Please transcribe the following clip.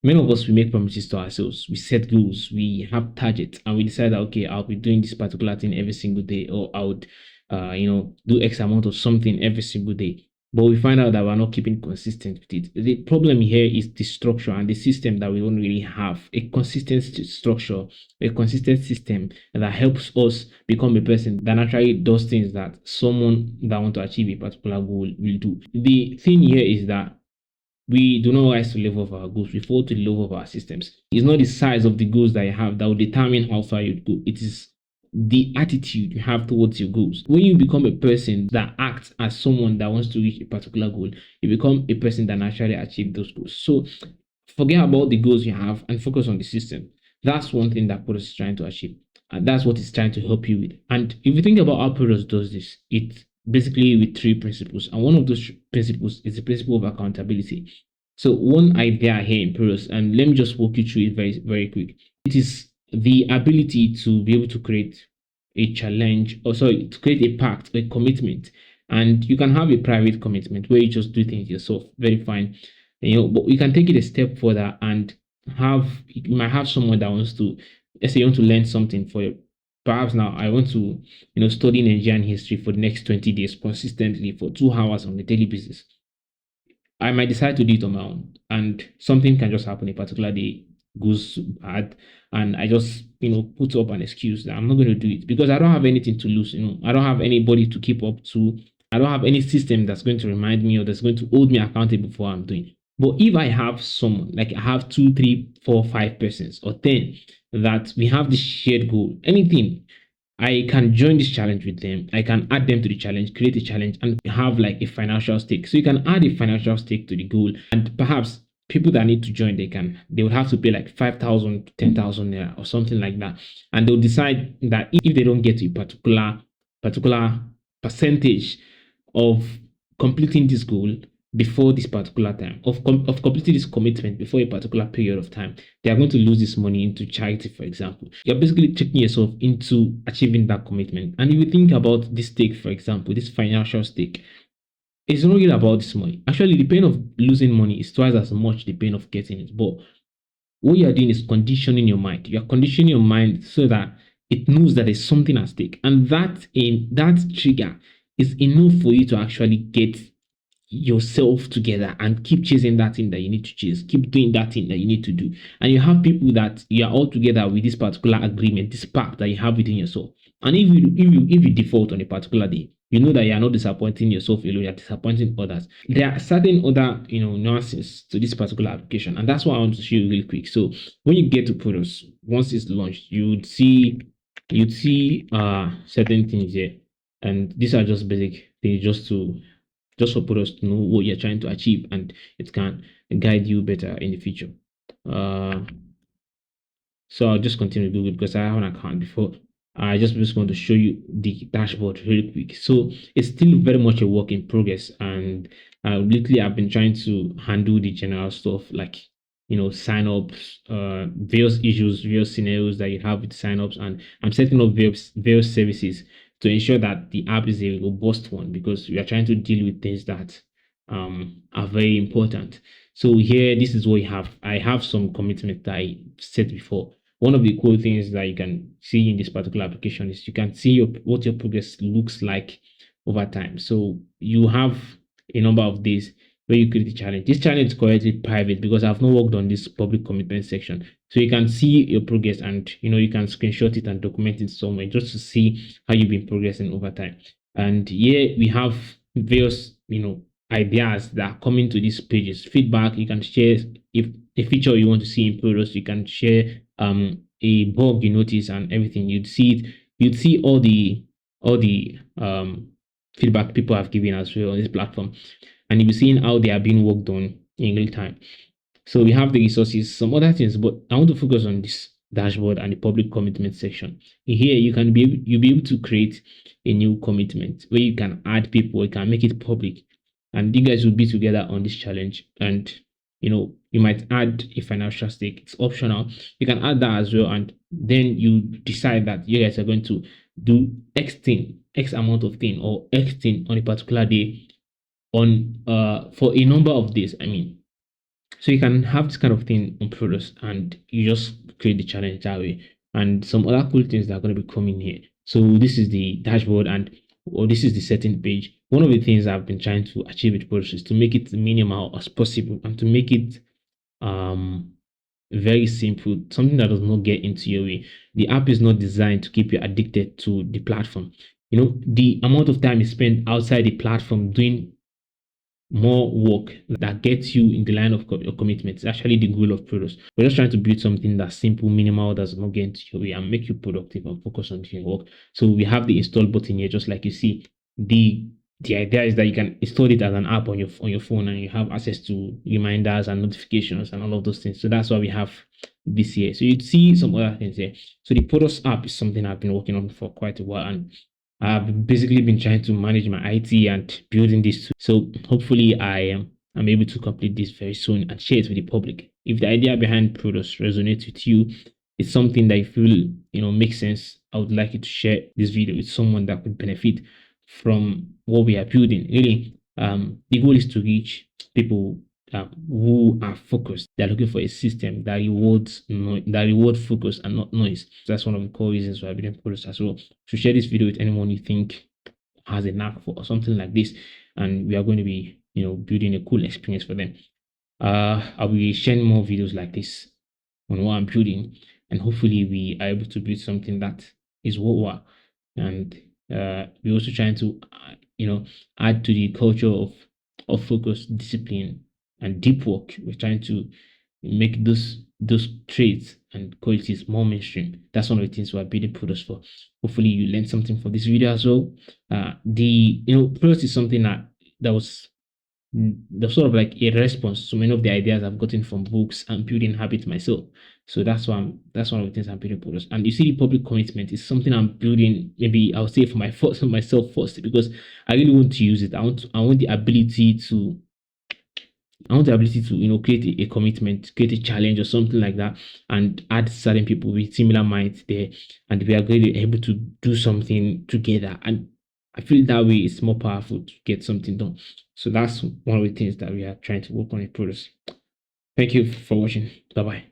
Many of us, we make promises to ourselves, we set goals, we have targets, and we decide that, okay, I'll be doing this particular thing every single day, or I would do X amount of something every single day. But we find out that we're not keeping consistent with it. The problem here is the structure and the system that we don't really have a consistent structure, a consistent system that helps us become a person that naturally does things that someone that want to achieve a particular goal will do. The thing here is that we do not rise to the level of our goals. We fall to the level of our systems. It's not the size of the goals that you have that will determine how far you go. It is the attitude you have towards your goals. When you become a person that acts as someone that wants to reach a particular goal, you become a person that naturally achieves those goals. So forget about the goals you have and focus on the system. That's one thing that ProDOS is trying to achieve. And that's what it's trying to help you with. And if you think about how ProDOS does this, it basically with three principles. And one of those principles is the principle of accountability. So one idea here in ProDOS, and let me just walk you through it very, very quick. It is the ability to be able to create a challenge, or sorry, to create a pact, a commitment. And you can have a private commitment where you just do things yourself, very fine. But you can take it a step further and you might have someone that wants to, let's say you want to learn something for you. Perhaps now I want to, study Nigerian history for the next 20 days consistently for 2 hours on a daily basis. I might decide to do it on my own, and something can just happen. A particular day goes bad, and I just put up an excuse that I'm not going to do it because I don't have anything to lose. I don't have anybody to keep up to. I don't have any system that's going to remind me or that's going to hold me accountable for what I'm doing. But if I have someone, like I have 2, 3, 4, 5 persons or 10 that we have this shared goal, anything, I can join this challenge with them. I can add them to the challenge, create a challenge, and have like a financial stake. So you can add a financial stake to the goal, and perhaps people that need to join, they would have to pay like 5,000, 10,000 naira or something like that, and they'll decide that if they don't get to a particular percentage of completing this goal before this particular time, of completing this commitment before a particular period of time, they are going to lose this money into charity, for example. You're basically tricking yourself into achieving that commitment. And if you think about this stake, for example, this financial stake, it's not really about this money. Actually, the pain of losing money is twice as much the pain of getting it. But what you are doing is conditioning your mind. You are conditioning your mind so that it knows that there's something at stake, and that trigger is enough for you to actually get yourself together and keep chasing that thing that you need to chase, keep doing that thing that you need to do. And you have people that you are all together with this particular agreement, this pact that you have within yourself. And if you default on a particular day, you know that you are not disappointing yourself alone, you are disappointing others. There are certain other nuances to this particular application, and that's what I want to show you real quick. So when you get to ProDOS, once it's launched, you'd see certain things here, and these are just basic things just for ProDOS to know what you're trying to achieve, and it can guide you better in the future. So I'll just continue to Google because I have an account before. I just want to show you the dashboard really quick. So it's still very much a work in progress, and lately I've been trying to handle the general stuff like sign ups, various issues, various scenarios that you have with sign ups, and I'm setting up various services to ensure that the app is a robust one, because we are trying to deal with things that are very important. So here, this is what you have. I have some commitment that I set before. One of the cool things that you can see in this particular application is you can see what your progress looks like over time. So you have a number of days where you create a challenge. This challenge is currently private because I've not worked on this public commitment section. So you can see your progress, and you can screenshot it and document it somewhere just to see how you've been progressing over time. And here we have various ideas that are coming to these pages. Feedback, you can share if a feature you want to see in ProDOS, you can share a bug you notice and everything. You'd see all the feedback people have given as well on this platform, and you'll be seeing how they are being worked on in real time. So we have the resources, some other things, but I want to focus on this dashboard and the public commitment section. Here you'll be able to create a new commitment where you can add people, you can make it public, and you guys will be together on this challenge. And you might add a financial stake. It's optional. You can add that as well, and then you decide that you guys are going to do X amount of thing, or X thing on a particular day, on for a number of days. I mean, So you can have this kind of thing on ProDOS and you just create the challenge that way. And some other cool things that are going to be coming here. So this is the dashboard and or this is the setting page. One of the things I've been trying to achieve with ProDOS is to make it minimal as possible and to make it um very simple, something that does not get into your way. The app is not designed to keep you addicted to the platform. The amount of time you spend outside the platform doing more work that gets you in the line of your commitment. It's actually the goal of ProDOS. We're just trying to build something that's simple, minimal, does not get into your way, and make you productive and focus on doing work. So we have the install button here, just like you see. The idea is that you can install it as an app on your phone, and you have access to reminders and notifications and all of those things. So that's why we have this here. So you'd see some other things here. So the ProDOS app is something I've been working on for quite a while, and I've basically been trying to manage my IT and building this too. So hopefully I'm able to complete this very soon and share it with the public. If the idea behind ProDOS resonates with you, it's something that you feel makes sense, I would like you to share this video with someone that could benefit from what we are building. Really, the goal is to reach people who are focused. They're looking for a system that reward focus and not noise. So that's one of the core reasons why I building ProDOS as well. So share this video with anyone you think has a knack for or something like this, and we are going to be building a cool experience for them. I'll be sharing more videos like this on what I'm building, and hopefully we are able to build something that is worthwhile. And we're also trying to add to the culture of focus, discipline, and deep work. We're trying to make those traits and qualities more mainstream. That's one of the things we're building ProDOS for. Hopefully you learned something from this video as well. The ProDOS is something that was the sort of like a response to many of the ideas I've gotten from books and building habits myself. So that's one of the things I'm building ProDOS. And you see, the public commitment is something I'm building. Maybe I'll say for myself first, because I really want to use it. I want the ability to create a commitment, create a challenge or something like that, and add certain people with similar minds there, and we are going to be able to do something together. And I feel that way it's more powerful to get something done. So that's one of the things that we are trying to work on in ProDOS. Thank you for watching. Bye bye.